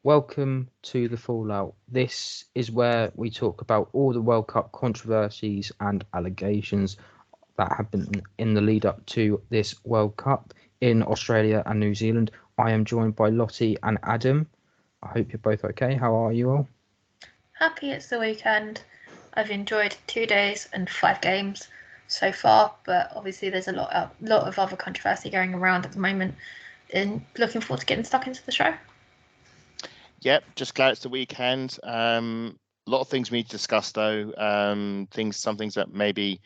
Welcome to the Fallout. This is where we talk about all the World Cup controversies and allegations that have been in the lead up to this World Cup in Australia and New Zealand. I am joined by Lottie and Adam. I hope you're both okay. How are you all? Happy it's the weekend. I've enjoyed 2 days and 5 games so far, but obviously there's a lot of other controversy going around at the moment. And looking forward to getting stuck into the show. Yep, just glad it's the weekend. A lot of things we need to discuss though. Some things that maybe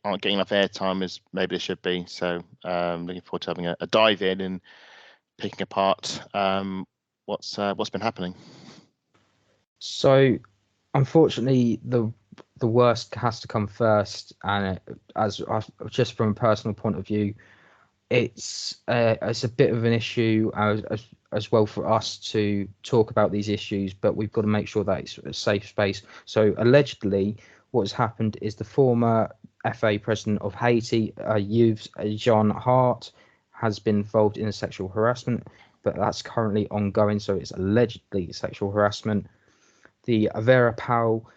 aren't getting enough airtime as maybe they should be. So looking forward to having a dive in and picking apart what's been happening. So, unfortunately, the worst has to come first, and just from a personal point of view, it's a bit of an issue as well for us to talk about these issues, but we've got to make sure that it's a safe space. So allegedly, what has happened is the former FA president of Haiti, Youth Jean Hart, has been involved in a sexual harassment, but that's currently ongoing. So it's allegedly sexual harassment. The Vera Powell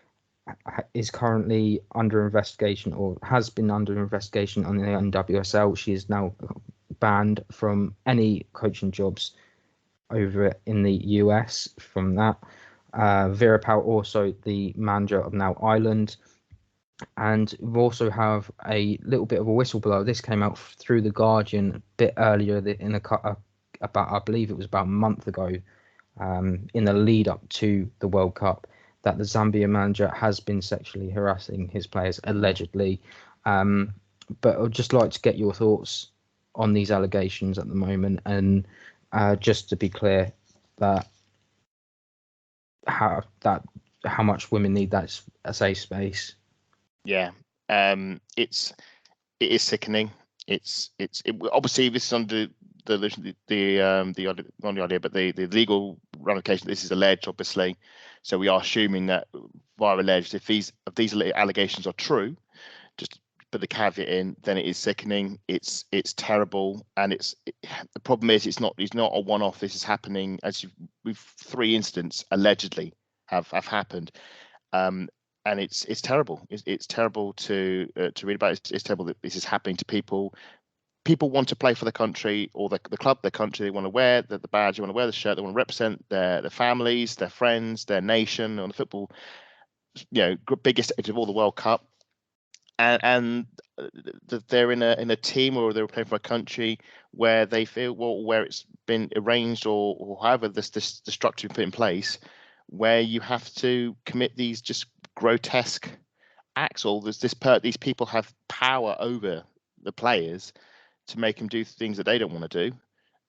is currently under investigation, or has been under investigation on the NWSL. She is now banned from any coaching jobs over in the US from that. Vera Powell, also the manager of Now Ireland. And we also have a little bit of a whistleblower. This came out through The Guardian a bit earlier in about, I believe it was about a month ago, in the lead up to the World Cup, that the Zambia manager has been sexually harassing his players, allegedly. But I'd just like to get your thoughts on these allegations at the moment, and just to be clear, that how much women need that a safe space. Yeah, it is sickening. It obviously this is under not the idea, but the legal ramification. This is alleged, obviously, so we are assuming that via alleged, if these allegations are true, just put the caveat in, then it is sickening. It's terrible, and the problem is it's not a one-off. This is happening we've 3 incidents allegedly have happened. And it's terrible. It's terrible to read about. It's terrible that this is happening to people. People want to play for the country or the club, their country. They want to wear the badge. They want to wear the shirt. They want to represent their families, their friends, their nation on the football. Biggest stage of all, the World Cup, and they're in a team or they're playing for a country where they feel where it's been arranged or however the structure put in place, where you have to commit these just grotesque acts, or these people have power over the players to make them do things that they don't want to do,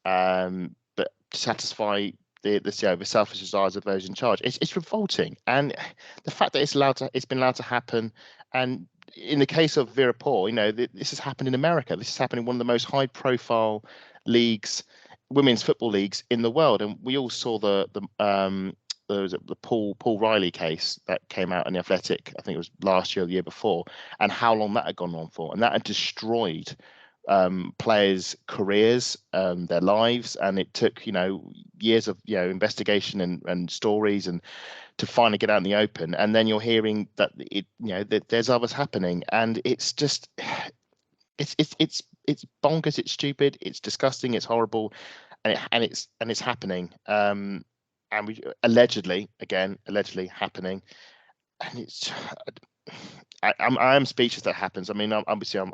but to satisfy the selfish desires of those in charge. It's revolting, and the fact that it's been allowed to happen. And in the case of Vera Pauw, this has happened in America. This has happened in one of the most high-profile leagues, women's football leagues in the world, and we all saw the Paul Riley case that came out in The Athletic. I think it was last year or the year before, and how long that had gone on for, and that had destroyed players' careers, their lives, and it took years of investigation and stories and to finally get out in the open. And then you're hearing that that there's others happening, and it's just it's bonkers, it's stupid, it's disgusting, it's horrible, and it's happening. And we allegedly happening, and it's. I am speechless that happens. I mean, obviously I'm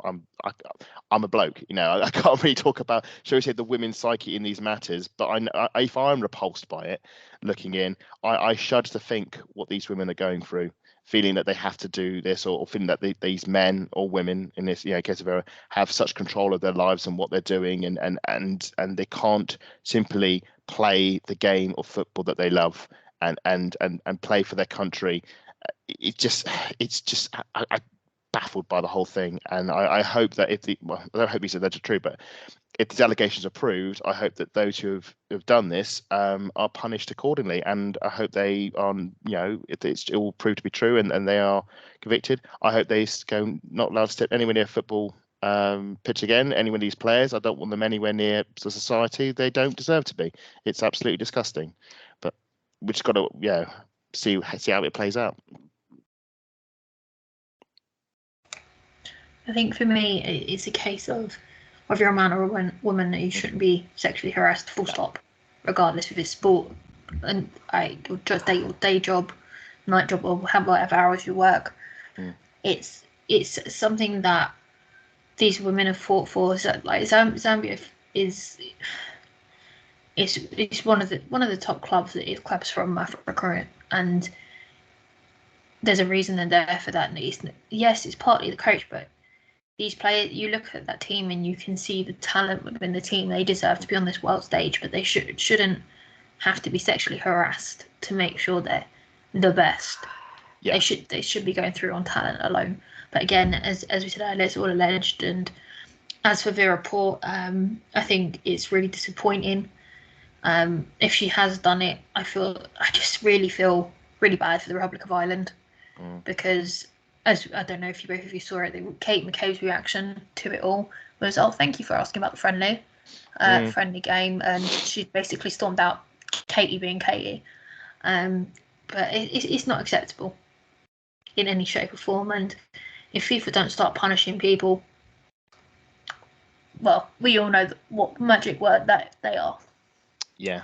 a bloke, I can't really talk about, shall we say, the women's psyche in these matters. But if I'm repulsed by it, looking in, I shudder to think what these women are going through, feeling that they have to do this, or feeling that these men or women in this case of Vera have such control of their lives and what they're doing, and they can't simply play the game of football that they love and play for their country. It's just I'm baffled by the whole thing, and I hope that I don't hope these are true, but if these allegations are proved, I hope that those who have done this are punished accordingly, and I hope they if it's all proved to be true and they are convicted, I hope they go not allowed to step anywhere near a football pitch again. Anyone of these players, I don't want them anywhere near the society. They don't deserve to be. It's absolutely disgusting. But we just got to see how it plays out. I think for me, it's a case of whether you're a man or a woman, you shouldn't be sexually harassed, full stop, regardless if it's sport and your day job, night job, or whatever hours you work. It's something that these women have fought for. So, like Zambia is one of the top clubs that is clubs from Africa, and there's a reason they're there for that. And it's partly the coach, but these players, you look at that team and you can see the talent within the team. They deserve to be on this world stage, but they shouldn't have to be sexually harassed to make sure they're the best. Yeah. They should be going through on talent alone. But again, as we said earlier, it's all alleged. And as for Vera Port, I think it's really disappointing. If she has done it, I just really feel really bad for the Republic of Ireland because, as I don't know if both of you saw it, Kate McCabe's reaction to it all was, "Oh, thank you for asking about the friendly game," and she basically stormed out, Katie being Katie. But it's not acceptable in any shape or form. And if FIFA don't start punishing people, well, we all know what magic word that they are. Yeah.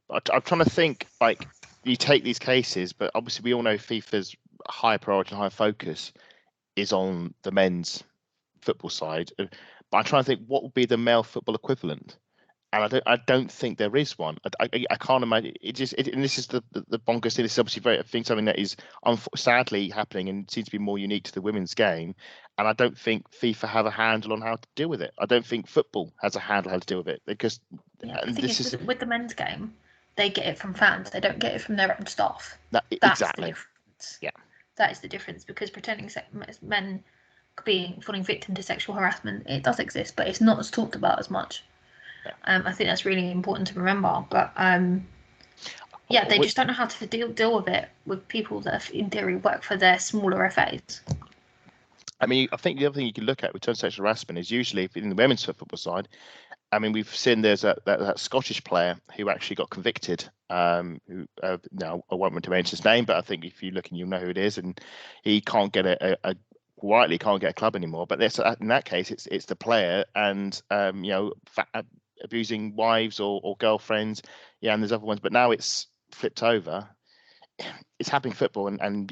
But I'm trying to think, like, you take these cases, but obviously we all know FIFA's high priority and high focus is on the men's football side. But I'm trying to think what would be the male football equivalent. And I don't think there is one. I can't imagine. And this is the bonkers thing. This is obviously something that is sadly happening and seems to be more unique to the women's game. And I don't think FIFA have a handle on how to deal with it. I don't think football has a handle on how to deal with it because. With the men's game, they get it from fans. They don't get it from their own staff. That's exactly. The difference. Yeah. That is the difference, because pretending men falling victim to sexual harassment, it does exist, but it's not as talked about as much. I think that's really important to remember. But they just don't know how to deal with it with people that in theory work for their smaller FAs. I mean, I think the other thing you can look at with sexual harassment is usually in the women's football side. I mean, we've seen there's that Scottish player who actually got convicted. Who now I won't want to mention his name, but I think if you look and you'll know who it is, and he can't get rightly can't get a club anymore. But in that case, it's the player and abusing wives or girlfriends, and there's other ones. But now it's flipped over. It's happening football, and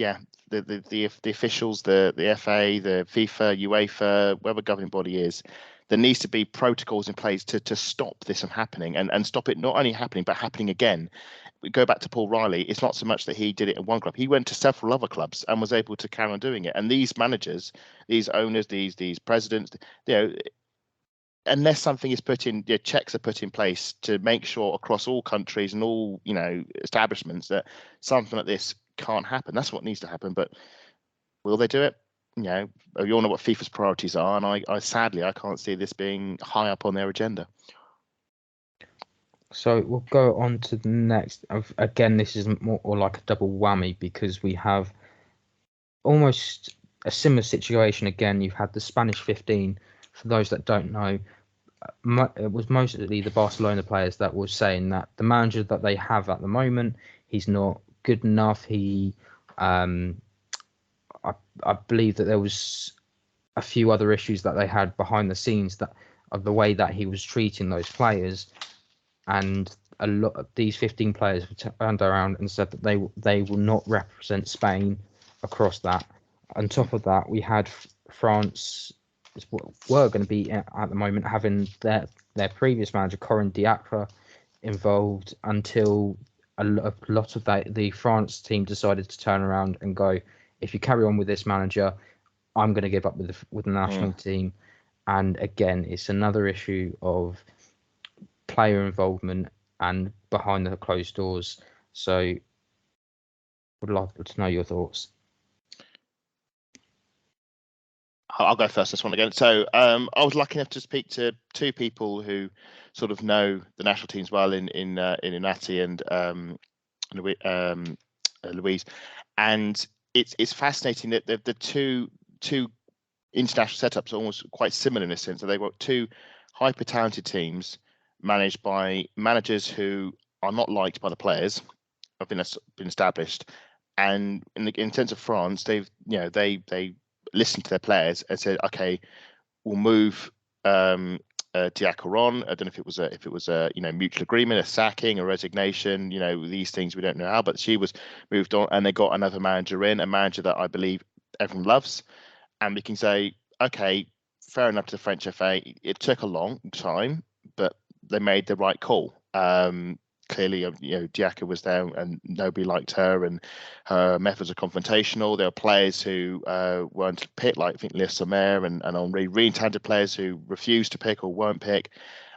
the officials, the FA, the FIFA, UEFA, whatever governing body is, there needs to be protocols in place to stop this from happening and stop it not only happening but happening again. We go back to Paul Riley. It's not so much that he did it in one club. He went to several other clubs and was able to carry on doing it. And these managers, these owners, these presidents, unless something is put in, checks are put in place to make sure across all countries and all establishments that something like this can't happen. That's what needs to happen. But will they do it? We all know what FIFA's priorities are, and I sadly can't see this being high up on their agenda. So we'll go on to the next. Again, this is more or like a double whammy because we have almost a similar situation again. You've had the Spanish 15. For those that don't know, it was mostly the Barcelona players that were saying that the manager that they have at the moment, he's not good enough. I believe that there was a few other issues that they had behind the scenes that of the way that he was treating those players, and a lot of these 15 players turned around and said that they will not represent Spain across that. On top of that, we had France were going to be at the moment having their previous manager Corinne Diacre involved until a lot of the France team decided to turn around and go, if you carry on with this manager, I'm going to give up with the national team. And again, it's another issue of player involvement and behind the closed doors. So would like to know your thoughts. I'll go first this one again. So I was lucky enough to speak to two people who sort of know the national teams well in Inati and Louise, and it's fascinating that the two international setups are almost quite similar in a sense that they've got two hyper talented teams managed by managers who are not liked by the players, been established. And in terms of France, they listened to their players and said, okay, we'll move Diaco on. I don't know if it was a mutual agreement, a sacking, a resignation. These things we don't know how, but she was moved on, and they got another manager in, a manager that I believe everyone loves, and we can say, okay, fair enough to the French FA. It took a long time, but they made the right call. Clearly, Diaco was there and nobody liked her, and her methods are confrontational. There are players who weren't picked, like I think Liv Sommer and Henri, really talented players who refused to pick or weren't picked,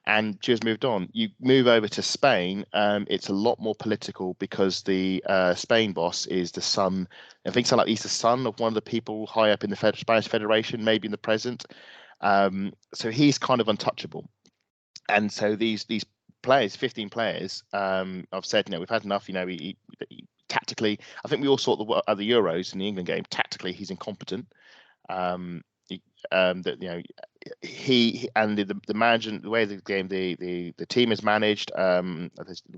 and she was moved on. You move over to Spain, it's a lot more political because the Spain boss is the son, I think so, like he's the son of one of the people high up in the Spanish Federation, maybe in the president. So he's kind of untouchable. And so these players, 15 players, I've said, we've had enough. He tactically, I think we all saw the Euros in the England game. Tactically, he's incompetent. He and the management, the way the game, the team is managed,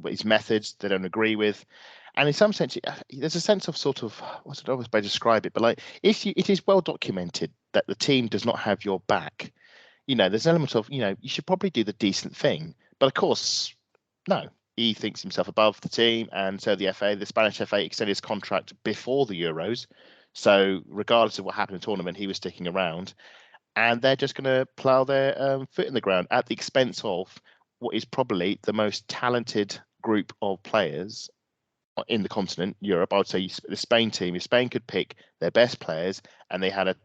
his methods they don't agree with, and in some sense, there's a sense of sort of what's the best way to describe it, but like it is well documented that the team does not have your back. There's an element of you should probably do the decent thing. But of course, no, he thinks himself above the team. And so the Spanish FA extended his contract before the Euros. So regardless of what happened in the tournament, he was sticking around. And they're just going to plough their foot in the ground at the expense of what is probably the most talented group of players in the continent, Europe. I would say the Spain team, if Spain could pick their best players and they had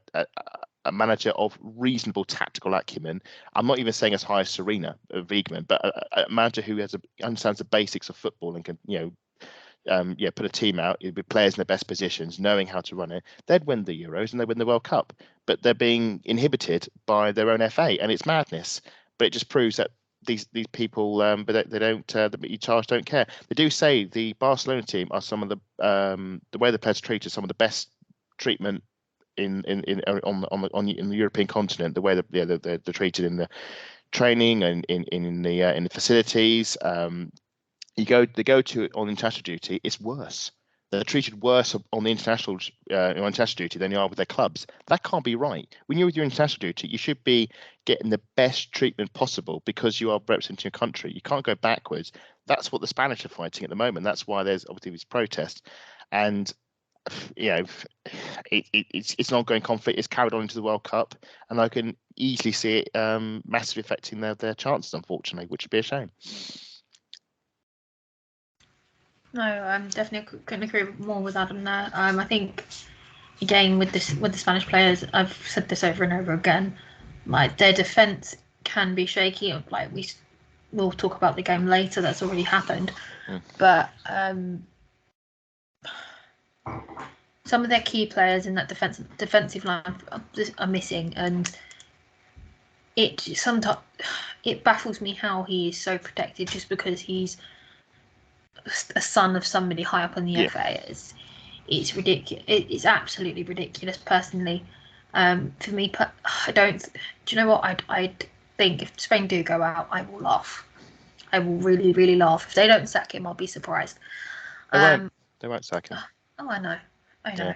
a manager of reasonable tactical acumen. I'm not even saying as high as Serena Wiegman, but a manager who understands the basics of football and can, put a team out with players in their best positions, knowing how to run it. They'd win the Euros and they'd win the World Cup. But they're being inhibited by their own FA, and it's madness. But it just proves that these people, but they don't. The charge don't care. They do say the Barcelona team are some of the way the players are treated, some of the best treatment in the European continent, the way that they're treated in the training and in the facilities. They go to on international duty, it's worse. They're treated worse on the international duty than they are with their clubs. That can't be right. When you're with your international duty, you should be getting the best treatment possible because you are representing your country. You can't go backwards. That's what the Spanish are fighting at the moment. That's why there's obviously these protests, and it's an ongoing conflict. It's carried on into the World Cup, and I can easily see it massively affecting their chances, unfortunately, which would be a shame. No, I'm definitely couldn't agree more with Adam there. I think again with the Spanish players, I've said this over and over again. Like their defense can be shaky. Like we'll talk about the game later. That's already happened, but some of their key players in that defensive line are missing, and it baffles me how he is so protected just because he's a son of somebody high up on the FA. It's ridiculous. It's absolutely ridiculous. Personally, for me, I don't. Do you know what? I think if Spain do go out, I will laugh. I will really, really laugh. If they don't sack him, I'll be surprised. They won't sack him. Oh, I know. Yeah.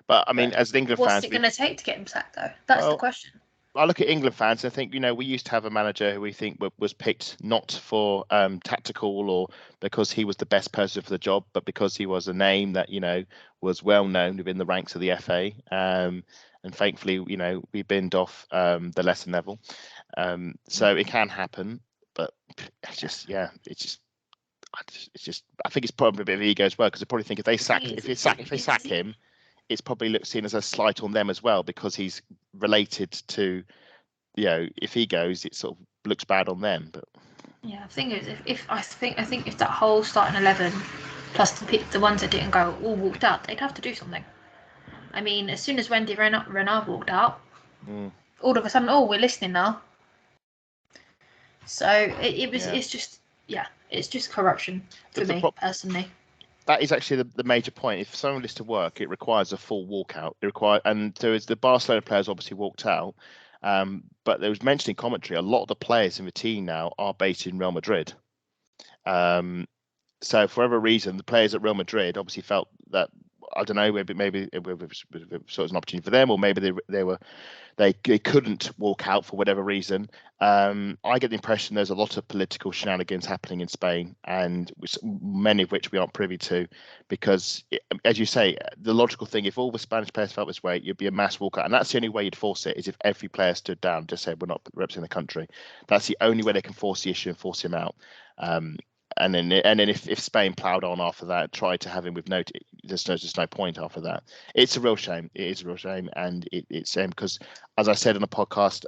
But I mean, as England fans, what's it going to take to get him sacked, though? That's the question. I look at England fans and I think, we used to have a manager who we think was picked not for tactical or because he was the best person for the job, but because he was a name that, was well known within the ranks of the FA. And thankfully, we binned off the lesser level. So it can happen, but it's just, I think it's probably a bit of ego as well, because I probably think if they sack him, it's probably seen as a slight on them as well, because he's related to, if he goes, it sort of looks bad on them. But yeah, the thing is, if that whole starting 11 plus the ones that didn't go all walked out, they'd have to do something. I mean, as soon as Wendy Renard walked out, all of a sudden, we're listening now. So it's just corruption for me personally. That is actually the major point. If someone is to work, it requires a full walkout. And so as the Barcelona players obviously walked out, but there was mentioned in commentary, a lot of the players in the team now are based in Real Madrid. So for whatever reason, the players at Real Madrid obviously felt that, I don't know, maybe it was sort of an opportunity for them, or maybe they couldn't walk out for whatever reason. I get the impression there's a lot of political shenanigans happening in Spain, and many of which we aren't privy to, because, as you say, the logical thing, if all the Spanish players felt this way, you'd be a mass walkout, and that's the only way you'd force it, is if every player stood down and just said, we're not representing the country. That's the only way they can force the issue and force him out. And then if Spain ploughed on after that, tried to have him with there's just no point after that. It's a real shame. It is a real shame, and it's because, as I said on a podcast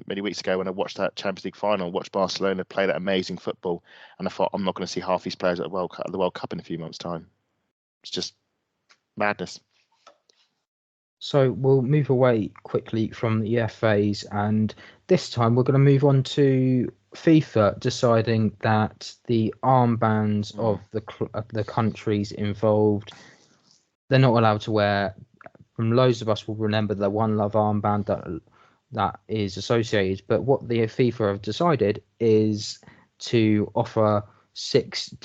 many weeks ago when I watched that Champions League final, watched Barcelona play that amazing football, and I thought, I'm not going to see half these players at the World Cup in a few months' time. It's just madness. So we'll move away quickly from the EFAs, and this time we're going to move on to FIFA deciding that the armbands of the countries involved, they're not allowed to wear. From loads of us will remember the One Love armband that is associated, but what the FIFA have decided is to offer 6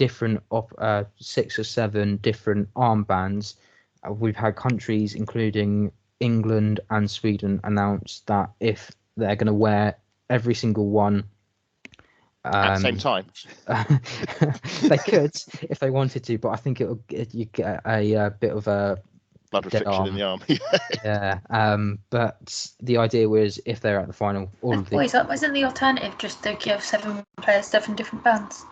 or 7 different armbands. We've had countries, including England and Sweden, announce that if they're going to wear every single one at the same time, they could if they wanted to, but I think you get a bit of a blood restriction in the arm. Yeah. But the idea was, if they're at the final, Isn't the alternative just to give 7 players 7 different bands?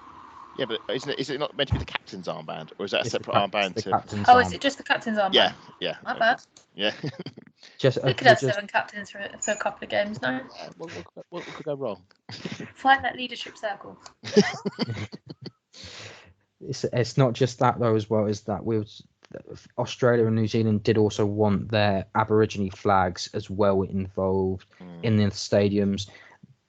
Yeah, but is it not meant to be the captain's armband, or is that a separate armband? Is it just the captain's armband? Yeah. Not bad. Yeah. We could have 7 captains for a couple of games, no? What could go wrong? Find that leadership circle. It's not just that though, as well as that Australia and New Zealand did also want their Aborigine flags as well involved in the stadiums.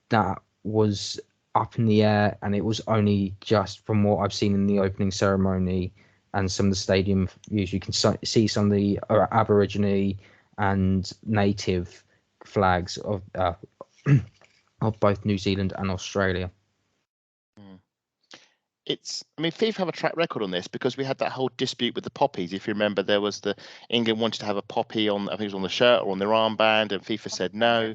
That was up in the air, and it was only just from what I've seen in the opening ceremony and some of the stadium views, you can see some of the Aborigine and native flags of both New Zealand and Australia. FIFA have a track record on this, because we had that whole dispute with the poppies. If you remember, there was England wanted to have a poppy on, I think it was on the shirt or on their armband, and FIFA said no.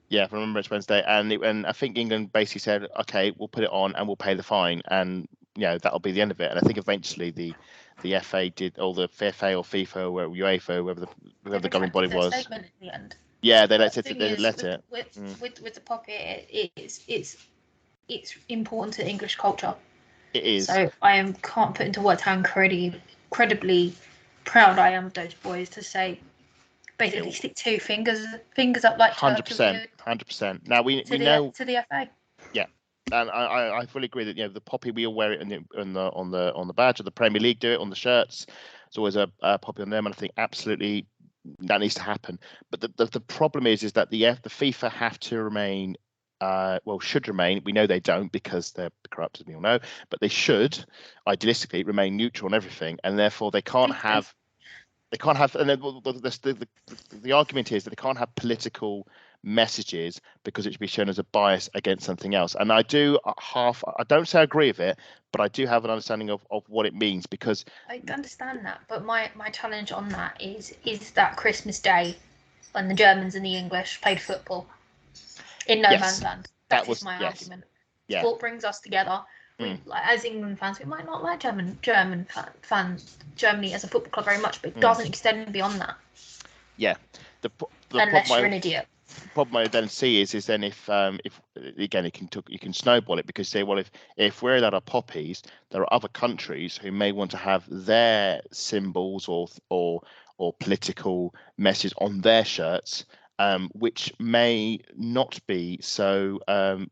Yeah, I remember it's Wednesday, and I think England basically said, okay, we'll put it on and we'll pay the fine, and that'll be the end of it. And I think eventually the FA did, or the FA or FIFA or UEFA, whoever the governing body was. Statement in the end. Yeah, they let it. With the poppy, it's important to English culture. It is. So can't put into words how incredibly proud I am of those boys to say, basically stick 2 fingers up like 100%. Now we know to the FA. Yeah, and I fully agree that the poppy, we all wear it on the badge of the Premier League, do it on the shirts. There's always a poppy on them, and I think absolutely that needs to happen. But the problem is that the FIFA have to remain. Should remain. We know they don't, because they're corrupt, as we all know. But they should, idealistically, remain neutral on everything, and therefore they can't have. And then the argument is that they can't have political messages, because it should be shown as a bias against something else. And I don't say I agree with it, but I do have an understanding of what it means, because I understand that. But my challenge on that is that Christmas Day, when the Germans and the English played football in no man's land. That was my argument. Yeah. Sport brings us together. As England fans, we might not like Germany as a football club very much, but it doesn't extend beyond that. Yeah. Unless you're an idiot. The problem I then see is then if again you can snowball it, because say, well, if we're allowed our poppies, there are other countries who may want to have their symbols or political messages on their shirts, which may not be so,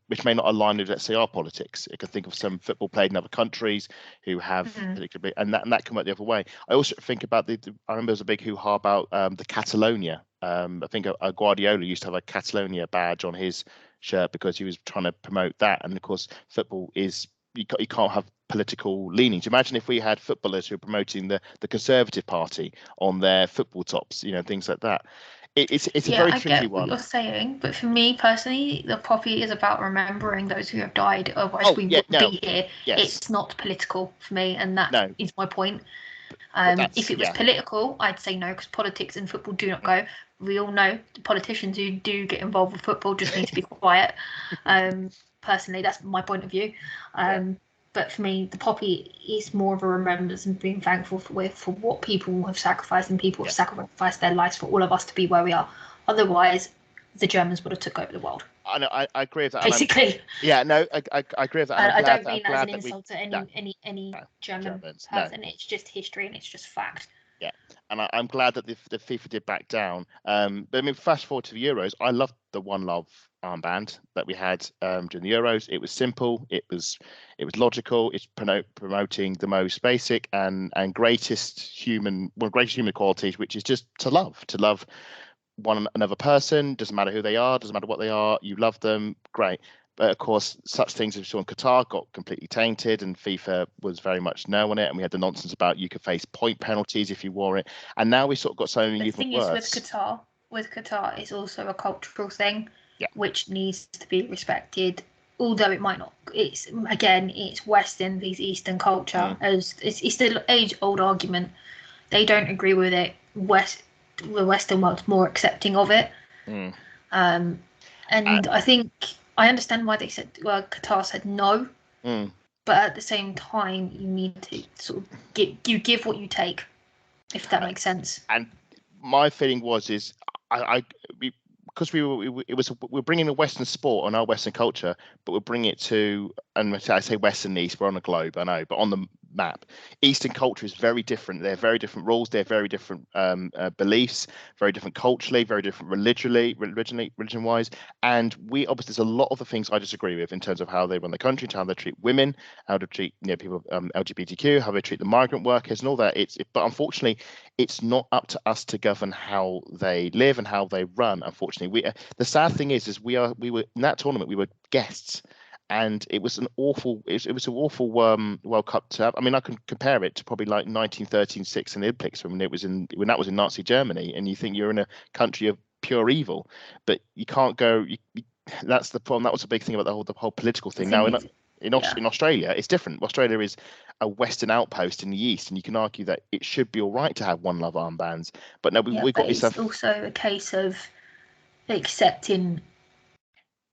which may not align with, let's say, our politics. I can think of some football played in other countries who have, and that come out the other way. I also think about I remember there was a big hoo-ha about the Catalonia. I think Guardiola used to have a Catalonia badge on his shirt because he was trying to promote that. And of course, football is, you can't have political leanings. Imagine if we had footballers who are promoting the Conservative Party on their football tops, things like that. it's a Yeah, very I tricky get what one. you're saying, but for me personally, the poppy is about remembering those who have died. Otherwise, Oh we yeah, wouldn't no, be here. yes, It's not political for me, and that no, is my point. but If that's it was political, I'd say no, because politics and football do not go. We all know the politicians who do get involved with football just need to be quiet. Personally, that's my point of view. But for me, the poppy is more of a remembrance and being thankful for what people have sacrificed, and people have sacrificed their lives for all of us to be where we are. Otherwise, the Germans would have took over the world. I know, I agree with that. Basically, I agree with that. And I don't mean I'm that as glad an that we insult to any German Germans, person. It's just history and it's just fact. Yeah, and I'm glad that the FIFA did back down. But I mean, fast forward to the Euros, I loved the One Love armband that we had during the Euros. It was simple, it was logical. It's promoting the most basic and greatest human qualities, which is just to love one another person. Doesn't matter who they are, doesn't matter what they are. You love them, great. But of course, such things as we saw in Qatar got completely tainted, and FIFA was very much no on it. And we had the nonsense about you could face point penalties if you wore it. And now we sort of got something The even thing worse. is with Qatar, it's also a cultural thing, Yeah. which needs to be respected. Although it might not, it's Western, these Eastern culture. As it's the age-old argument. They don't agree with it. The Western world's more accepting of it. And I think I understand why they said, well, Qatar said no. But at the same time, you need to sort of give what you take, if that makes sense. And my feeling was because we were bringing a Western sport and our Western culture, but we're bringing it to, and I say Western East, we're on a globe, I know, but on the map, Eastern culture is very different. They're very different rules. They're very different beliefs, very different culturally, very different religion-wise. And we obviously, there's a lot of the things I disagree with in terms of how they run the country, how they treat women, how to treat people LGBTQ, how they treat the migrant workers, and all that. But unfortunately, it's not up to us to govern how they live and how they run. Unfortunately, the sad thing is we were in that tournament, we were guests. And it was an awful World Cup to have. I mean, I can compare it to probably like 1913-6 in the Olympics when that was in Nazi Germany, and you think you're in a country of pure evil, but you can't go. That's the problem. That was a big thing about the whole political thing. Now in Australia, it's different. Australia is a Western outpost in the East, and you can argue that it should be all right to have One Love armbands. But no, we've got this. It's also a case of accepting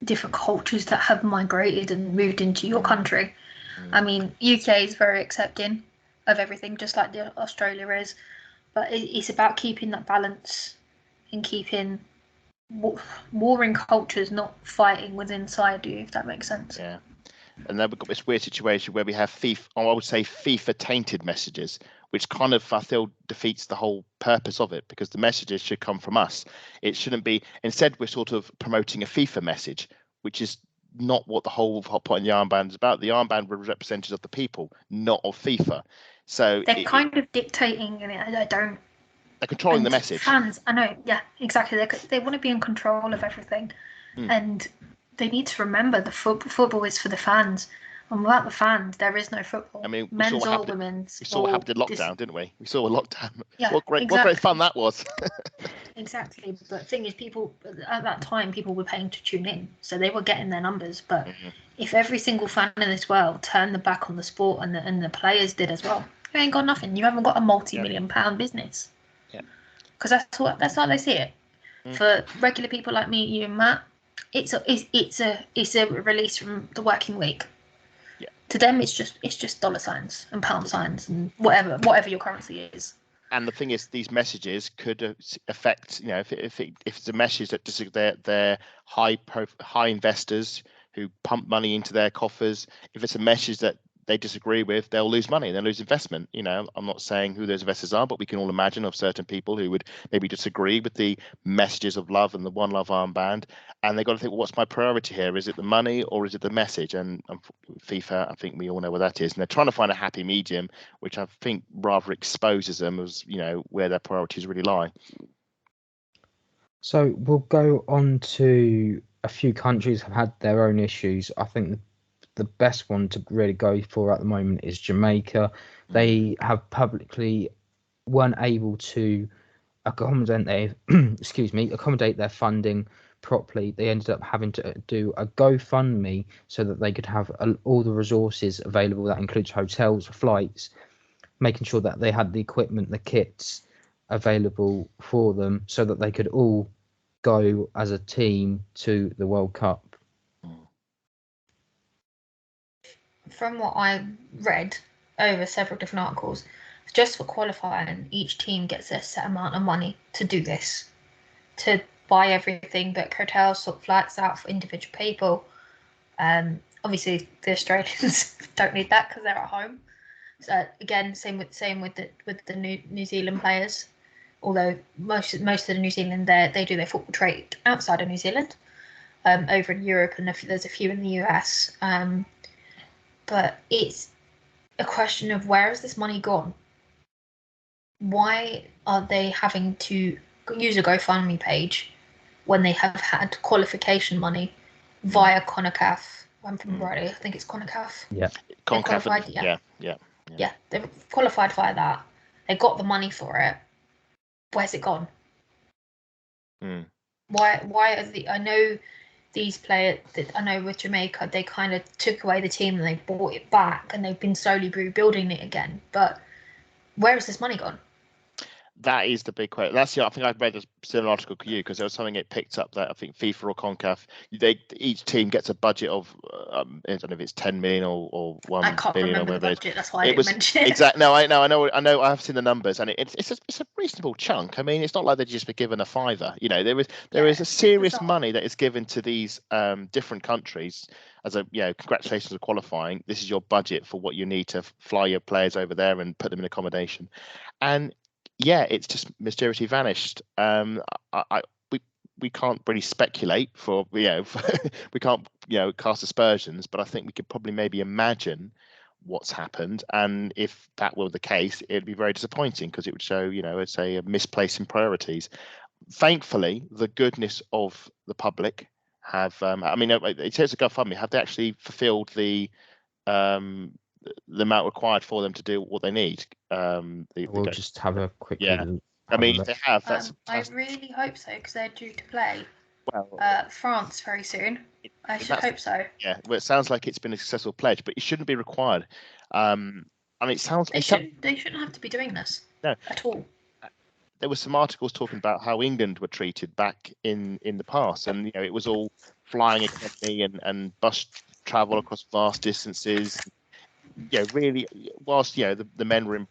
different cultures that have migrated and moved into your country. I mean, UK is very accepting of everything, just like Australia is, but it's about keeping that balance and keeping warring cultures not fighting within inside you, if that makes sense. Yeah. And then we've got this weird situation where we have FIFA tainted messages, which kind of, I feel, defeats the whole purpose of it, because the messages should come from us. It shouldn't be, instead we're sort of promoting a FIFA message, which is not what the whole point of the armband is about. The armband was representative of the people, not of FIFA. So they're kind of dictating, and they're controlling the message. Fans, I know, yeah, exactly. They want to be in control of everything, and they need to remember the football is for the fans, and without the fans, there is no football. I mean, men's or women's. We saw what happened in lockdown, didn't we? We saw a lockdown. Yeah, what great fun that was. Exactly, but the thing is, people at that time, people were paying to tune in, so they were getting their numbers. But if every single fan in this world turned the back on the sport, and the players did as well, you ain't got nothing. You haven't got a multi-million-pound business. Yeah, because that's how they see it. For regular people like me, you and Matt, it's a release from the working week. Yeah. To them, it's just dollar signs and pound signs and whatever your currency is. And the thing is, these messages could affect, if it's a message that they're high investors who pump money into their coffers. If it's a message that they disagree with, they'll lose money, they'll lose investment. I'm not saying who those investors are, but we can all imagine of certain people who would maybe disagree with the messages of love and the One Love armband, and they've got to think, well, what's my priority here? Is it the money or is it the message? And FIFA, I think we all know what that is, and they're trying to find a happy medium, which I think rather exposes them as where their priorities really lie. So we'll go on to a few countries have had their own issues. I think the best one to really go for at the moment is Jamaica. They have publicly weren't able to accommodate their funding properly, they ended up having to do a GoFundMe so that they could have all the resources available. That includes hotels, flights, making sure that they had the equipment, the kits available for them so that they could all go as a team to the World Cup. From what I read over several different articles, just for qualifying, each team gets a set amount of money to do this, to buy everything, but hotels, sort flights out for individual people. Obviously, the Australians don't need that because they're at home. So again, same with the New Zealand players. Although most of the New Zealand they do their football trade outside of New Zealand, over in Europe, and there's a few in the US. But it's a question of where has this money gone? Why are they having to use a GoFundMe page when they have had qualification money via CONCACAF? I'm from right, I think it's CONCACAF. Yeah, CONCACAF. Yeah, they've qualified via that. They got the money for it. Where's it gone? Why are I know these players that I know with Jamaica, they kind of took away the team and they brought it back and they've been slowly rebuilding it again. But where has this money gone? That is the big question. That's I think I've read a similar article to you because there was something it picked up that I think FIFA or CONCACAF, each team gets a budget of I don't know if it's 10 million or 1 I can't billion or remember whatever the budget. That's why I didn't mention it. Exactly. No, I know. I have seen the numbers, and it's a reasonable chunk. I mean, it's not like they've just been given a fiver. You know, there is a serious money that is given to these different countries as a congratulations on qualifying. This is your budget for what you need to fly your players over there and put them in accommodation, and it's just mysteriously vanished. We can't really speculate for we can't cast aspersions, but I think we could probably maybe imagine what's happened, and if that were the case, it'd be very disappointing because it would show it's a misplacing priorities. Thankfully, the goodness of the public have it says a GoFundMe, have they actually fulfilled the amount required for them to do what they need? We'll just have a quick look. I mean, if they have, that's I really hope so because they're due to play France very soon. I should hope so. Yeah, well, it sounds like it's been a successful pledge, but it shouldn't be required. And it sounds they shouldn't have to be doing this at all. There were some articles talking about how England were treated back in the past, and it was all flying economy and bus travel across vast distances. Really, whilst the men were in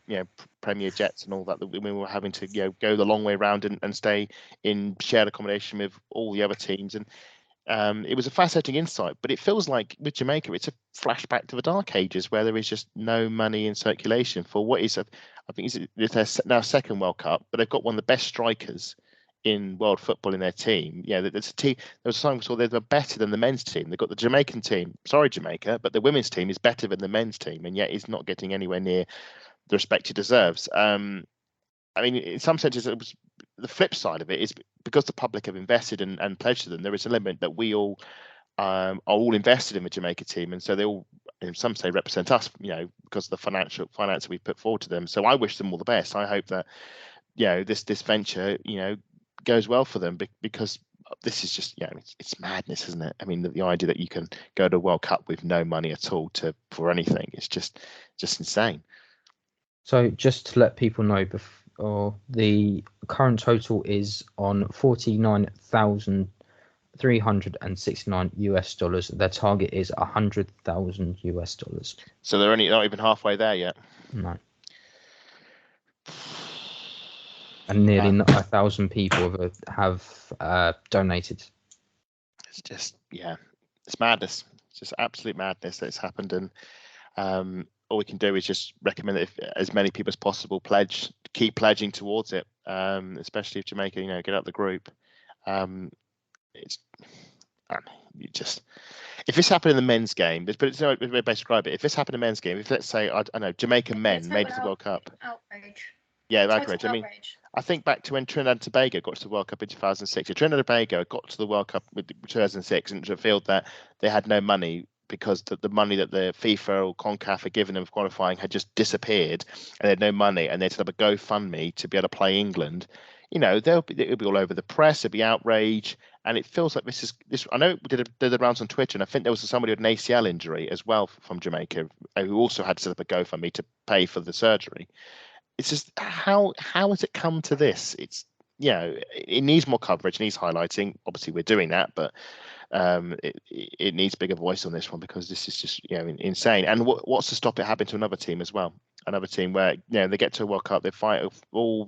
Premier jets and all that, the women were having to go the long way around and stay in shared accommodation with all the other teams, and it was a fascinating insight. But it feels like with Jamaica, it's a flashback to the dark ages where there is just no money in circulation for what is I think it's their now second World Cup, but they've got one of the best strikers in world football in their team. There's a team. There was a time we saw they were better than the men's team. They've got the Jamaican team. Sorry, Jamaica, but the women's team is better than the men's team, and yet is not getting anywhere near the respect it deserves. I mean, in some senses, it was the flip side of it is because the public have invested and pledged to them. There is an element that we all are all invested in the Jamaica team, and so they all, in some say, represent us. Because of the finance we put forward to them. So I wish them all the best. I hope that this venture goes well for them because this is just it's madness, isn't it? I mean, the idea that you can go to a World Cup with no money at all for anything is just insane. So just to let people know, the current total is on $49,369. Their target is $100,000. So they're only not even halfway there yet. No. And nearly 1,000 people have donated. It's just it's madness. It's just absolute madness that it's happened, and all we can do is just recommend that if as many people as possible keep pledging towards it, especially if Jamaica get out the group. It's if this happened in the men's game, but it's no way to describe it. If this happened in the men's game, if let's say I don't know, Jamaican men made it to the World Cup. Outrage. Yeah, outrage. I mean, I think back to when Trinidad and Tobago got to the World Cup in 2006. Trinidad and Tobago got to the World Cup in 2006 and revealed that they had no money because the money that the FIFA or CONCACAF had given them for qualifying had just disappeared, and they had no money, and they set up a GoFundMe to be able to play England it'll be all over the press. There'll be outrage, and it feels like this. I know we did the rounds on Twitter, and I think there was somebody with an ACL injury as well from Jamaica who also had to set up a GoFundMe to pay for the surgery. It's just how has it come to this? It's it needs more coverage, it needs highlighting. Obviously, we're doing that, but it needs bigger voice on this one, because this is just insane. And what's to stop it happening to another team as well? Another team where they get to a World Cup, they fight all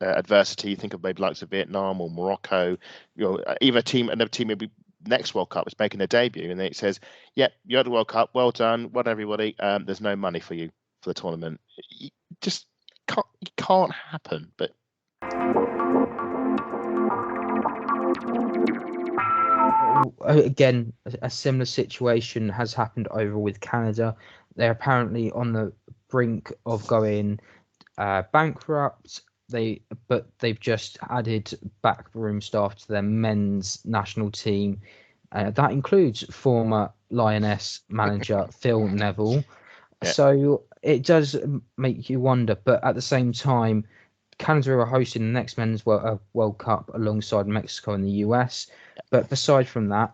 adversity. Think of maybe likes of Vietnam or Morocco. Even another team maybe next World Cup is making their debut, and then it says, "Yep, you're at the World Cup. Well done, well done, everybody. There's no money for you for the tournament." It just can't happen. But again, a similar situation has happened over with Canada. They're apparently on the brink of going bankrupt. But they've just added backroom staff to their men's national team. That includes former Lioness manager Phil Neville. Yeah. So it does make you wonder. But at the same time, Canada are hosting the next men's World Cup alongside Mexico and the US. But aside from that,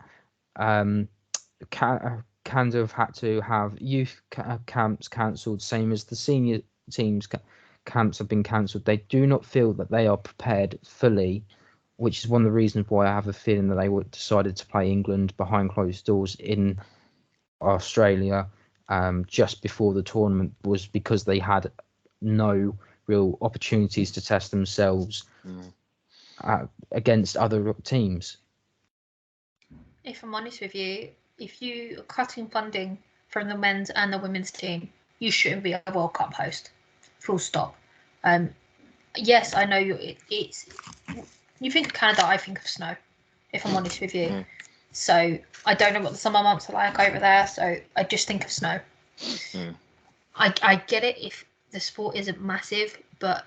Canada have had to have youth camps cancelled, same as the senior teams camps have been cancelled. They do not feel that they are prepared fully, which is one of the reasons why I have a feeling that they decided to play England behind closed doors in Australia just before the tournament, was because they had no real opportunities to test themselves against other teams. If I'm honest with you, if you are cutting funding from the men's and the women's team, you shouldn't be a World Cup host. Full stop. Yes, I know it's. You think of Canada, I think of snow. If I'm honest with you, so I don't know what the summer months are like over there. So I just think of snow. I get it if the sport isn't massive, but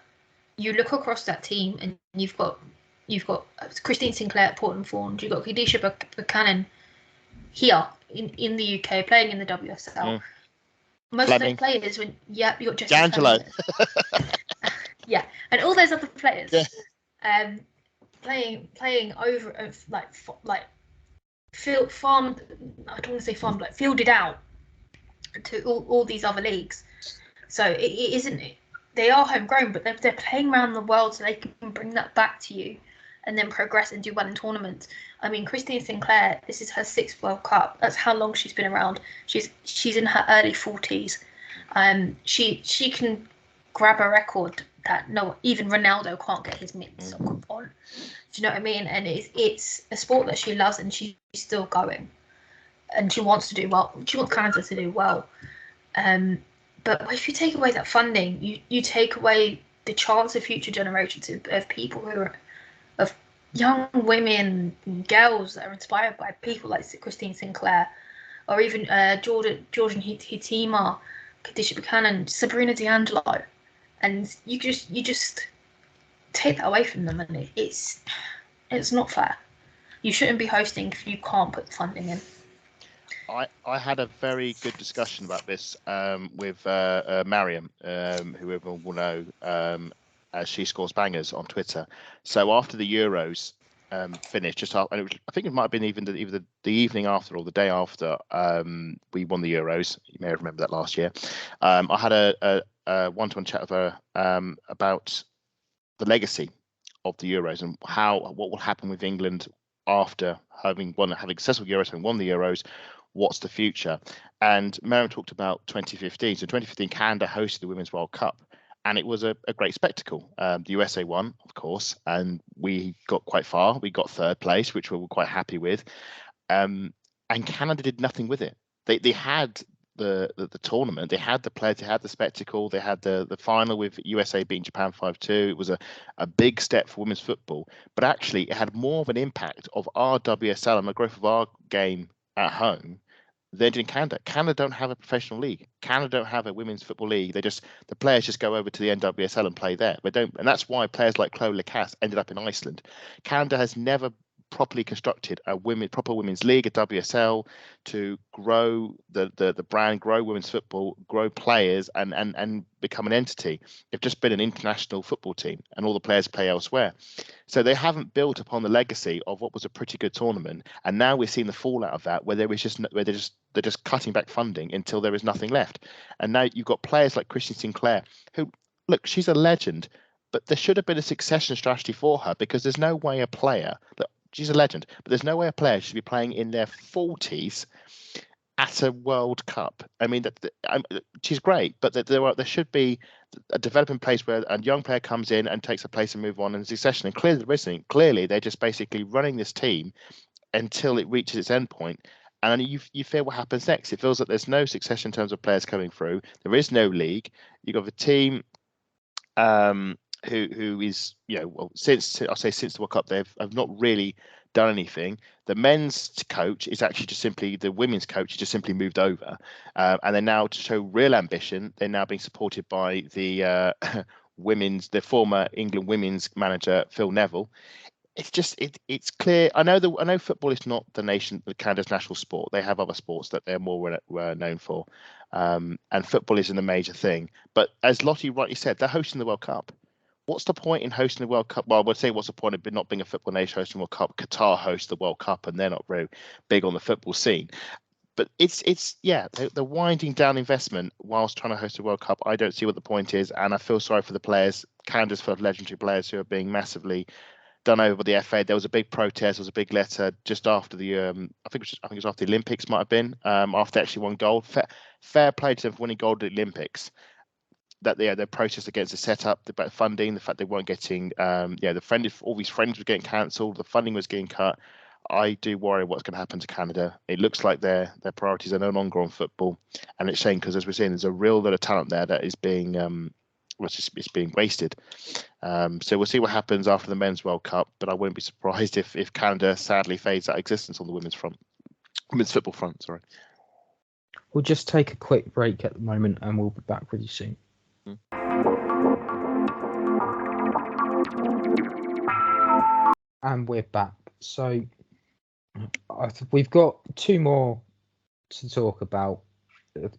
you look across that team and you've got Christine Sinclair at Portland Thorns, you've got Khadijah Buchanan here in the UK playing in the WSL. Most of those players, you got Jesse D'Angelo. Yeah, and all those other players playing over farmed. I don't want to say farmed, like fielded out to all these other leagues. So it isn't. They are homegrown, but they're playing around the world, so they can bring that back to you, and then progress and do well in tournaments. I mean, Christine Sinclair, this is her 6th World Cup. That's how long she's been around. She's in her early 40s. She can grab a record that even Ronaldo can't get his mitts on. Do you know what I mean? And it's a sport that she loves, and she's still going, and she wants to do well. She wants Canada to do well. But if you take away that funding, you take away the chance of future generations of people who are of young women, girls that are inspired by people like Christine Sinclair, or even Georgian Hitima, Khadijah Buchanan, Sabrina D'Angelo, and you just take that away from them, and it's not fair. You shouldn't be hosting if you can't put the funding in. I had a very good discussion about this with Mariam, who everyone will know as She Scores Bangers on Twitter. So after the Euros finished, just after, and I think it might have been either the evening after or the day after we won the Euros. You may have remembered that last year. I had a one-to-one chat with her about the legacy of the Euros and what will happen with England after having successful Euros, having won the Euros. What's the future? And Mariam talked about 2015. So 2015, Canada hosted the Women's World Cup, and it was a great spectacle. The USA won, of course, and we got quite far. We got 3rd place, which we were quite happy with. And Canada did nothing with it. They had the tournament, they had the players, they had the spectacle, they had the final with USA beating Japan 5-2. It was a big step for women's football, but actually it had more of an impact of our WSL and the growth of our game at home than in Canada. Canada don't have a professional league. Canada don't have a women's football league. The players just go over to the NWSL and play there. They don't, and that's why players like Chloe Lacasse ended up in Iceland. Canada has never properly constructed a proper women's league, a WSL, to grow the brand, grow women's football, grow players, and become an entity. They've just been an international football team, and all the players play elsewhere. So they haven't built upon the legacy of what was a pretty good tournament, and now we're seeing the fallout of that, where they're just cutting back funding until there is nothing left. And now you've got players like Christian Sinclair, who, look, she's a legend, but there should have been a succession strategy for her, because there's no way a player, look, she's a legend, but there's no way a player should be playing in their 40s at a World Cup. I mean, she's great, but there should be a developing place where a young player comes in and takes a place and move on in succession. And clearly there isn't. Clearly they're just basically running this team until it reaches its end point. And you fear what happens next. It feels like there's no succession in terms of players coming through. There is no league. You've got the team who is, well, since the World Cup, have not really done anything. The men's coach is actually just simply, the women's coach has just simply moved over, and they're now, to show real ambition, they're now being supported by the the former England women's manager Phil Neville. It's just it's clear. I know football is not the Canada's national sport. They have other sports that they're more known for, and football isn't a major thing. But as Lottie rightly said, they're hosting the World Cup. What's the point in hosting the World Cup? Well, I would say, what's the point of not being a football nation hosting the World Cup? Qatar hosts the World Cup, and they're not very big on the football scene. But they're winding down investment whilst trying to host a World Cup. I don't see what the point is, and I feel sorry for the players. Canada's full of legendary players who are being massively done over by the FA. There was a big protest. There was a big letter just after the I think it was after the Olympics, might have been, after they actually won gold. Fair play to them for winning gold at the Olympics. That their protest against the setup, about funding, the fact they weren't getting, all these friends were getting cancelled, the funding was getting cut. I do worry what's going to happen to Canada. It looks like their priorities are no longer on football, and it's a shame, because as we're seeing, there's a real lot of talent there that is being it's being wasted. So we'll see what happens after the Men's World Cup, but I wouldn't be surprised if Canada sadly fades out of existence on the women's football front. Sorry. We'll just take a quick break at the moment, and we'll be back pretty soon. And we're back. So we've got two more to talk about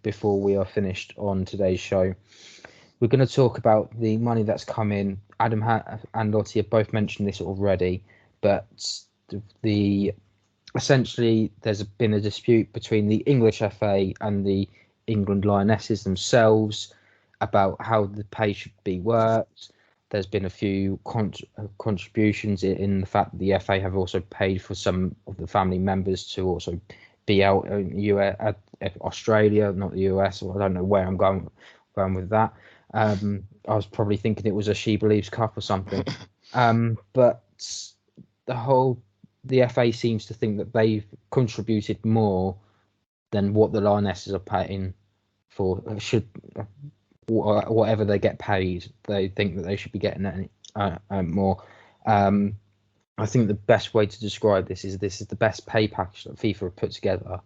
before we are finished on today's show. We're going to talk about the money that's come in. Adam and Lottie have both mentioned this already, but essentially there's been a dispute between the English FA and the England Lionesses themselves about how the pay should be worked. There's been a few contributions in the fact that the FA have also paid for some of the family members to also be out in Australia, not the US. Or I don't know where I'm going with that. I was probably thinking it was a She Believes Cup or something. But the FA seems to think that they've contributed more than what the Lionesses are paying for. Whatever they get paid, they think that they should be getting more. I think the best way to describe this is the best pay package that FIFA have put together.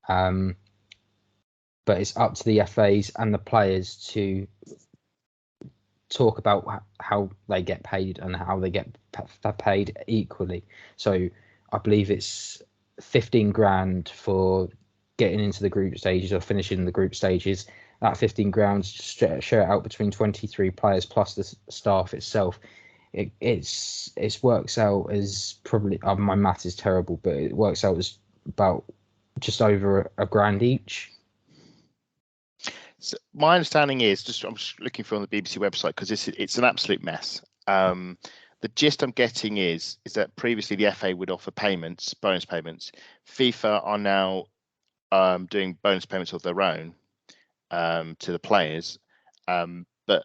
But it's up to the FAs and the players to talk about how they get paid and how they get paid equally. So I believe it's 15 grand for getting into the group stages or finishing the group stages. That 15 grand share it out between 23 players plus the staff itself. It works out as probably, my math is terrible, but it works out as about just over a grand each. So my understanding is, I'm just looking for on the BBC website, because it's an absolute mess. The gist I'm getting is that previously the FA would offer bonus payments. FIFA are now doing bonus payments of their own to the players, but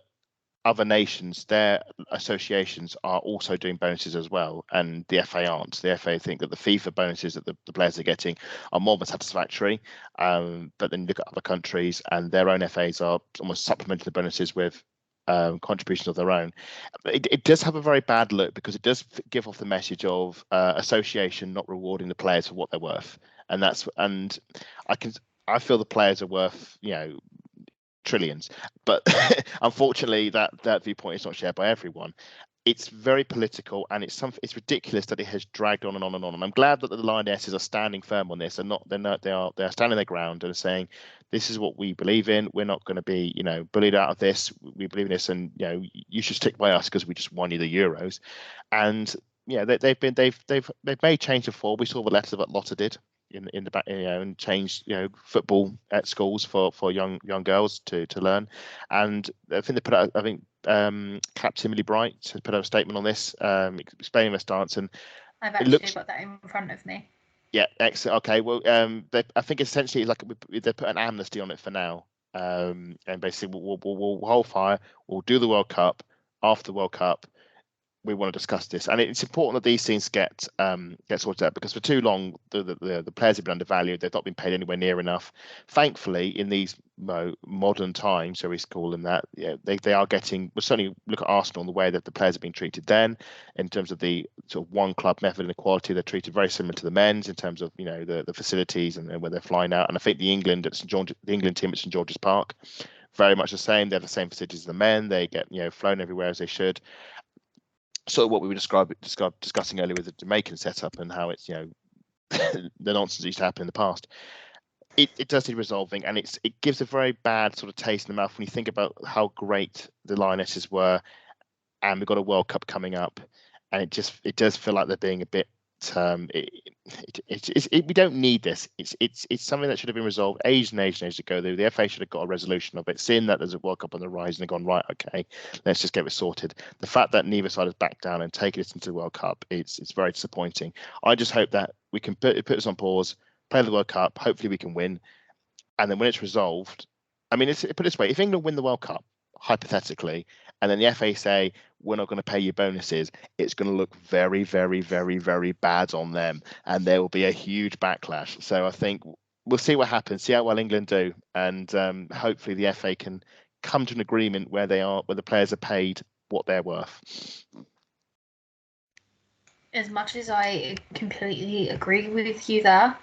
other nations, their associations are also doing bonuses as well, and the FA aren't. The FA think that the FIFA bonuses that the players are getting are more than satisfactory, but then you look at other countries and their own FAs are almost supplementing the bonuses with contributions of their own. It does have a very bad look, because it does give off the message of association not rewarding the players for what they're worth, and I feel the players are worth trillions, but unfortunately that viewpoint is not shared by everyone. it's very political, and it's ridiculous that it has dragged on and on and on. And I'm glad that the Lionesses are standing firm on this, and they are standing their ground and saying, this is what we believe in. We're not going to be, bullied out of this. We believe in this, and you should stick by us because we just won you the Euros. And they've made change before. We saw the letter that Lotta did in the back, and changed football at schools for young girls to learn. And I think they put out, Captain Emily Bright put out a statement on this, explaining their stance, and I've actually got that in front of me. Yeah, excellent. Okay, well, I think essentially it's like they put an amnesty on it for now, and basically we'll hold fire. We'll do the World Cup. After the World Cup, we want to discuss this, and it's important that these things get sorted out, because for too long the players have been undervalued. They've not been paid anywhere near enough. Thankfully, in these modern times, so we call them that, they are getting. We'll certainly look at Arsenal and the way that the players have been treated. Then, in terms of the sort of one club method and equality, they're treated very similar to the men's in terms of the facilities and where they're flying out. And I think the England team at St George's Park, very much the same. They have the same facilities as the men. They get flown everywhere as they should. So what we were discussing earlier with the Jamaican setup and how it's the nonsense used to happen in the past. It does need resolving, and it gives a very bad sort of taste in the mouth when you think about how great the Lionesses were, and we've got a World Cup coming up, and it does feel like they're being a bit. We don't need this. It's something that should have been resolved ages ago. The FA should have got a resolution of it, seeing that there's a World Cup on the horizon, and gone, right, okay, let's just get it sorted. The fact that neither side has backed down and taken it into the World Cup, it's very disappointing. I just hope that we can put this on pause, play the World Cup. Hopefully we can win, and then when it's resolved, put it this way: if England win the World Cup, hypothetically, and then the FA say, we're not going to pay you bonuses, it's going to look very, very, very, very bad on them, and there will be a huge backlash. So I think we'll see what happens, see how well England do, and hopefully the FA can come to an agreement where the players are paid what they're worth. As much as I completely agree with you there,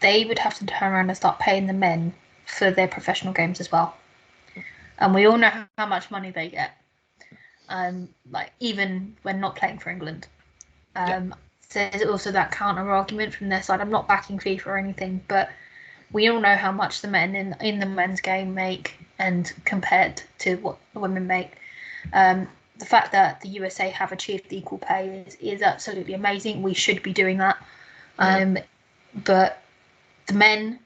they would have to turn around and start paying the men for their professional games as well. And we all know how much money they get, even when not playing for England. So there's also that counter argument from their side. I'm not backing FIFA or anything, but we all know how much the men in the men's game make, and compared to what the women make. The fact that the USA have achieved equal pay is absolutely amazing. We should be doing that. But the men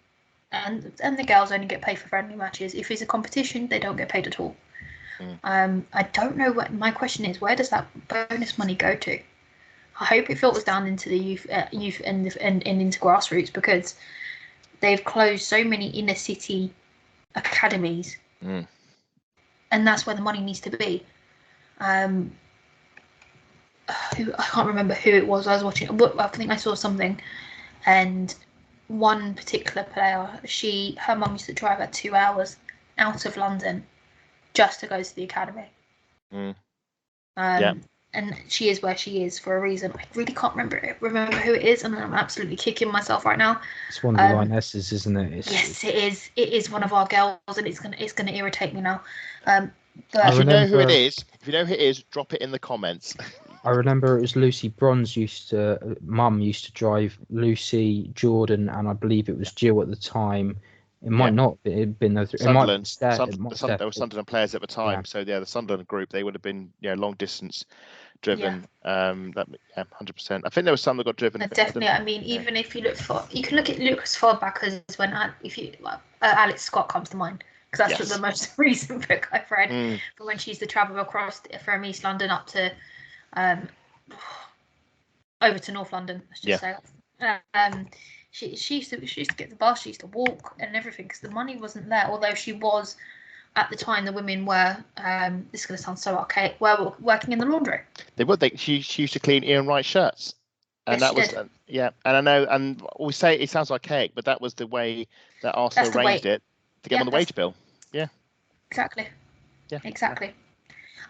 and the girls only get paid for friendly matches. If it's a competition, they don't get paid at all. I don't know what my question is. Where does that bonus money go to? I hope it filters down into the youth and into grassroots, because they've closed so many inner city academies, and that's where the money needs to be. I can't remember who it was I was watching. I think I saw something, and one particular player, her mum used to drive her 2 hours out of London just to go to the academy. And she is where she is for a reason. I really can't remember who it is, and I'm absolutely kicking myself right now. It's one of the Lionesses, isn't it? Yes, it is. It is one of our girls, and it's gonna irritate me now. But if you know who it is, drop it in the comments. I remember it was Lucy Bronze Mum used to drive Lucy, Jordan, and I believe it was Jill at the time. It might not have been those. Sunderland. There were Sunderland players at the time, so the Sunderland group, they would have been long distance driven. 100%. I think there was some that got driven. Definitely. Even if you can look at Lucas far as when Alex Scott comes to mind, because that's the most recent book I've read. But when she used to travel across from East London up to over to North London, let's just say that. She used to get the bus, she used to walk and everything, because the money wasn't there. Although she was, at the time, the women were, this is going to sound so archaic, were working in the laundry. They would. She used to clean Ian Wright shirts. And that was, and I know, and we say it sounds archaic, but that was the way that Arsenal arranged it to get on the wage bill. Yeah. Exactly. Yeah. Exactly.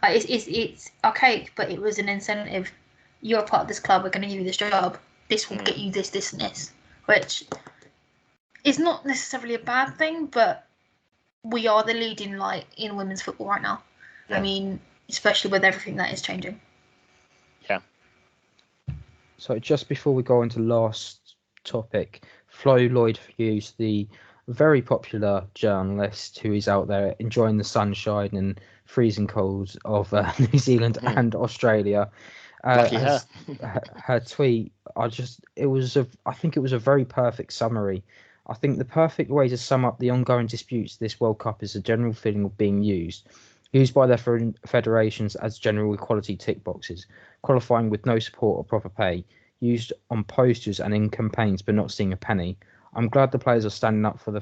It's archaic, but it was an incentive. You're a part of this club, we're going to give you this job. This will get you this, this, and this. Which is not necessarily a bad thing, but we are the leading light in women's football right now. Yeah. Especially with everything that is changing. So just before we go on to the last topic, Flo Lloyd-Hughes, the very popular journalist who is out there enjoying the sunshine and freezing cold of New Zealand and Australia, Lucky has her tweet. I think it was a very perfect summary. I think the perfect way to sum up the ongoing disputes this World Cup is a general feeling of being used by their federations as general equality tick boxes, qualifying with no support or proper pay, used on posters and in campaigns but not seeing a penny. I'm glad the players are standing up for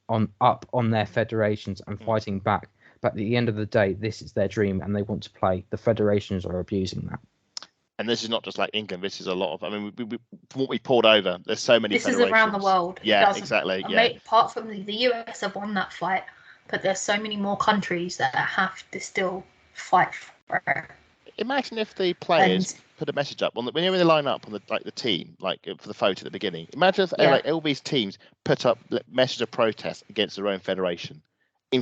on their federations and fighting back. But at the end of the day, this is their dream and they want to play. The federations are abusing that. And this is not just like England. This is a lot of. I mean, we from what we poured over, there's so many. This federations. is around the world. Yeah, exactly. Yeah. Apart from the US have won that fight, but there's so many more countries that have to still fight for it. Imagine if the players put a message up on when they line up on the team, for the photo at the beginning. Imagine if all these teams put up message of protest against their own federation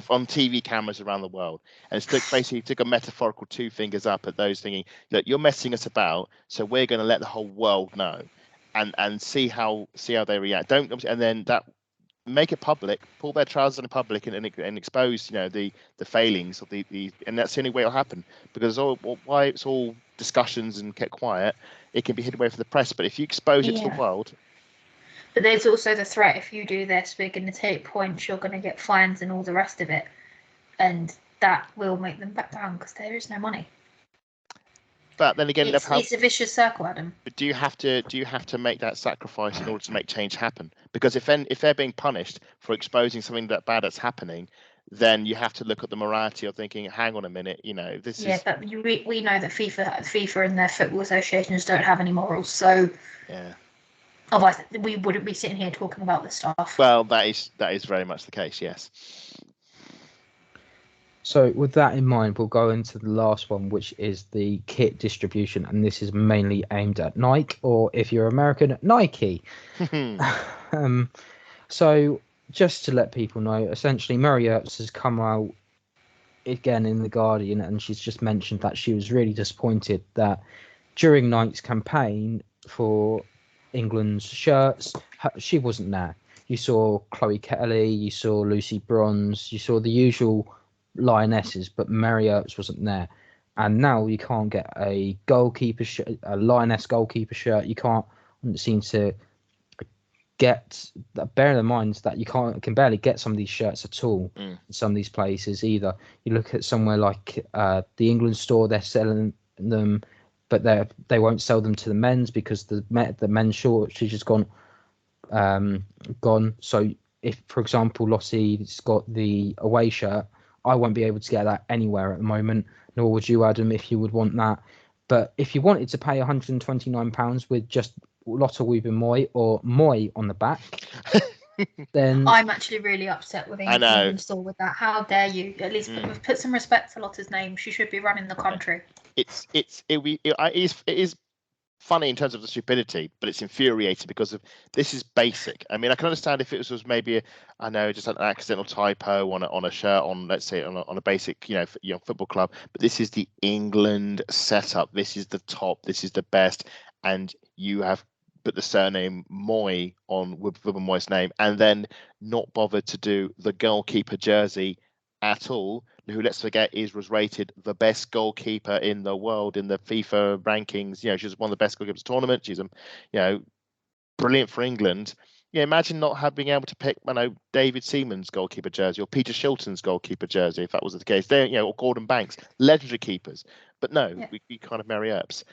on TV cameras around the world, and basically took a metaphorical two fingers up at those thinking, look, you're messing us about, so we're going to let the whole world know, and see how they react. And then that. Make it public, pull their trousers in public, and expose, the failings of the, and that's the only way it'll happen. Because why it's all discussions and kept quiet, it can be hidden away from the press. But if you expose it to the world, but there's also the threat: if you do this, we're going to take points, you're going to get fines and all the rest of it, and that will make them back down because there is no money. But then again, it's a vicious circle, Adam. But do you have to make that sacrifice in order to make change happen? Because if they're being punished for exposing something that bad that's happening, then you have to look at the morality of thinking, hang on a minute, this is. Yeah, but we know that FIFA and their football associations don't have any morals, so. Yeah. Otherwise, we wouldn't be sitting here talking about this stuff. Well, that is very much the case, yes. So with that in mind, we'll go into the last one, which is the kit distribution. And this is mainly aimed at Nike, or if you're American, Nike. So just to let people know, essentially, Mary Earps has come out again in The Guardian, and she's just mentioned that she was really disappointed that during Nike's campaign for England's shirts, she wasn't there. You saw Chloe Kelly, you saw Lucy Bronze, you saw the usual lionesses, but Mary Earps wasn't there. And now you can't get a goalkeeper shirt, a lioness goalkeeper shirt. You can't seem to get. Bear in mind that you can barely get some of these shirts at all in some of these places either. You look at somewhere like the England store, they're selling them, but they won't sell them to the men's because the men's shortage has gone. So if, for example, Lottie's got the away shirt, I won't be able to get that anywhere at the moment, nor would you, Adam, if you would want that. But if you wanted to pay £129 with just Lotte Weber Moy or Moy on the back, then I'm actually really upset with England store with that. How dare you? At least put some respect to Lotte's name. She should be running the country. It is funny in terms of the stupidity, but it's infuriating because of this is basic. I mean, I can understand if it was maybe just an accidental typo on a shirt, on let's say on a basic football club, but this is the England setup. This is the top. This is the best, and you have put the surname Moy on Wilbur Moy's name, and then not bothered to do the goalkeeper jersey at all, who, let's forget, was rated the best goalkeeper in the world in the FIFA rankings. She's one of the best goalkeepers of the tournament. She's brilliant for England. Imagine not being able to pick, David Seaman's goalkeeper jersey or Peter Shilton's goalkeeper jersey, if that was the case. Or Gordon Banks, legendary keepers. But no, we kind of Mary Earps.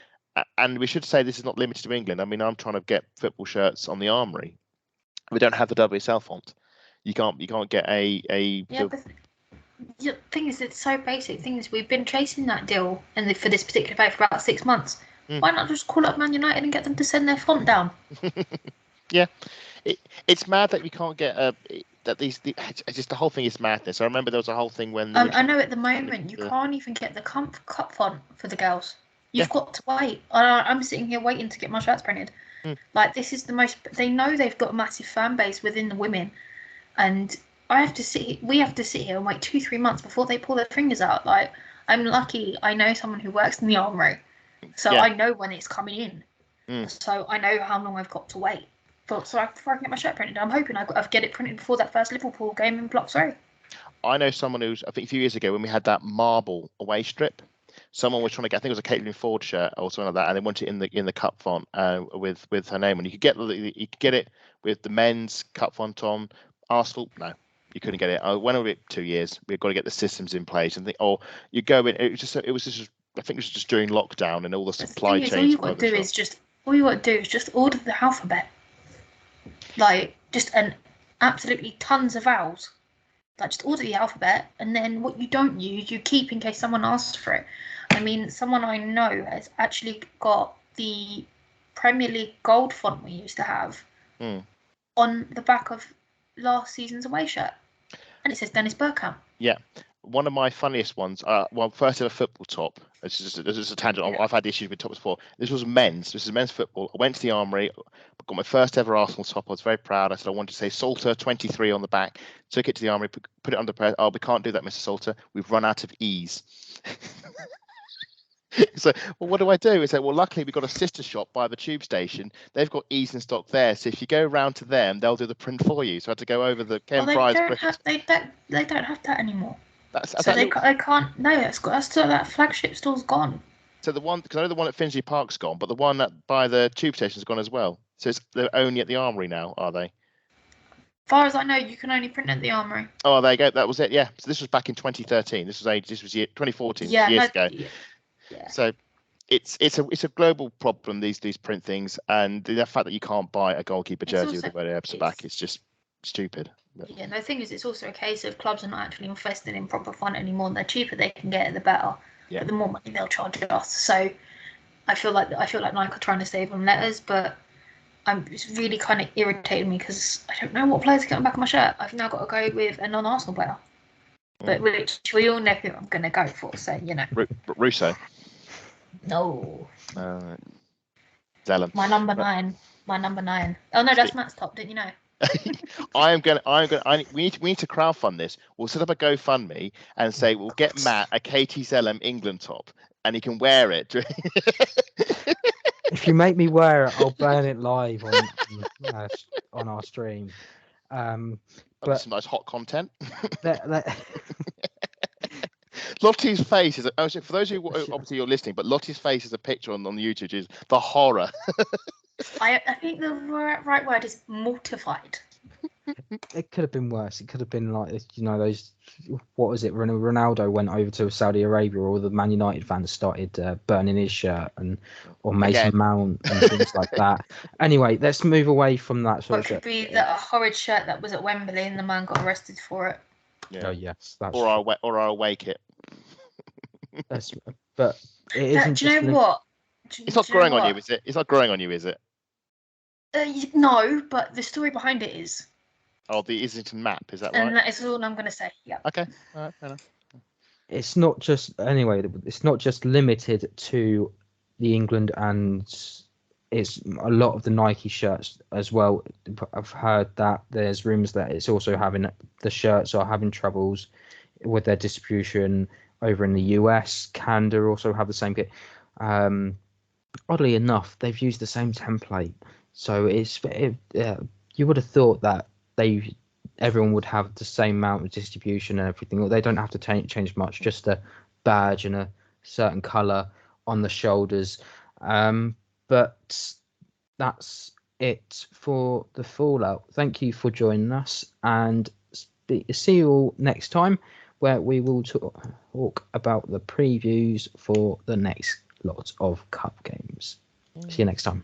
And we should say this is not limited to England. I mean, I'm trying to get football shirts on the Armoury. We don't have the WSL font. You can't get The thing is, it's so basic. Thing is, we've been chasing that deal for this particular pay for about 6 months. Why not just call up Man United and get them to send their font down? Yeah, it's mad that we can't get just the whole thing is madness. I remember there was a whole thing when I know at the moment you can't even get the cup font for the girls. You've got to wait. I'm sitting here waiting to get my shirts printed. Like, this is the most. They know they've got a massive fan base within the women, and we have to sit here and wait 2-3 months before they pull their fingers out. Like, I'm lucky I know someone who works in the Armoury, so I know when it's coming in. So I know how long I've got to wait before I can get my shirt printed. I'm hoping I get it printed before that first Liverpool game in Block 3. I know someone who's, I think a few years ago when we had that marble away strip, someone was trying to get, I think it was a Caitlin Ford shirt or something like that, and they wanted it in the cup font with her name, and you could get it with the men's cup font on. Arsenal, no, you couldn't get it. I went over it 2 years. We've got to get the systems in place, and think, you go in. It was just I think it was just during lockdown and all the supply chains. All you got to do is just order the alphabet, like just absolutely tons of vowels. Like just order the alphabet, and then what you don't use, you keep in case someone asks for it. I mean, someone I know has actually got the Premier League gold font we used to have on the back of last season's away shirt, and it says Dennis Bergkamp. Yeah, one of my funniest ones. First ever football top. This is a tangent. Yeah. I've had issues with tops before. This was men's. This is men's football. I went to the Armoury, got my first ever Arsenal top. I was very proud. I said I wanted to say Salter 23 on the back. Took it to the Armoury, put it under press. Oh, we can't do that, Mr. Salter. We've run out of E's. So, well, what do I do? It's like, well, luckily we've got a sister shop by the tube station. They've got E's in stock there. So if you go round to them, they'll do the print for you. So I had to go over the Ken Fry's. They don't have that anymore. They can't. No, that flagship store's gone. So the one, because I know the one at Finchley Park's gone, but the one that by the tube station's gone as well. So they're only at the Armoury now, are they? As far as I know, you can only print at the Armoury. Oh, there you go. That was it. Yeah. So this was back in 2013. This was 2014. Years ago. Yeah. So it's a global problem. These print things, and the fact that you can't buy a goalkeeper jersey with the red Erbs back is just stupid. Yeah, the thing is, it's also a case of clubs are not actually investing in proper font anymore. And the cheaper they can get it, the better. Yeah. But the more money they'll charge us. So I feel like Nike are trying to save on letters, but it's really kind of irritating me because I don't know what players are getting back on my shirt. I've now got to go with a non-Arsenal player, but which we all know who I'm going to go for. So Russo. No. Zelen. My number 9. Oh no, that's Matt's top. Didn't you know? We need to crowdfund this. We'll set up a GoFundMe and say we'll get Matt a Katie Zellem England top, and he can wear it. If you make me wear it, I'll burn it live on our stream. But some nice hot content. Lottie's face is for those who obviously you're listening, but Lottie's face is a picture on the YouTube is the horror. I think the right word is mortified. It could have been worse. It could have been like, those, what was it? Ronaldo went over to Saudi Arabia, or the Man United fans started burning his shirt, or Mason Mount and things like that. Anyway, let's move away from that sort of shit. It could be that a horrid shirt that was at Wembley and the man got arrested for it. Yeah. Oh yes, that's or our away kit. But it isn't. Do you know what? It's not growing on you, is it? It's not growing on you, is it? No, but the story behind it is. Oh, the Islington map, is that right? And that is all I'm going to say. Yeah. Okay. All right. Fair enough. It's not just It's not just limited to the England, and it's a lot of the Nike shirts as well. I've heard that there's rumours that it's also the shirts are having troubles with their distribution over in the US. Canada also have the same kit. Oddly enough, they've used the same template, so you would have thought that everyone would have the same amount of distribution and everything. They don't have to change much, just a badge and a certain colour on the shoulders. But that's it for the Fallout. Thank you for joining us, and see you all next time, where we will talk about the previews for the next lot of cup games. See you next time.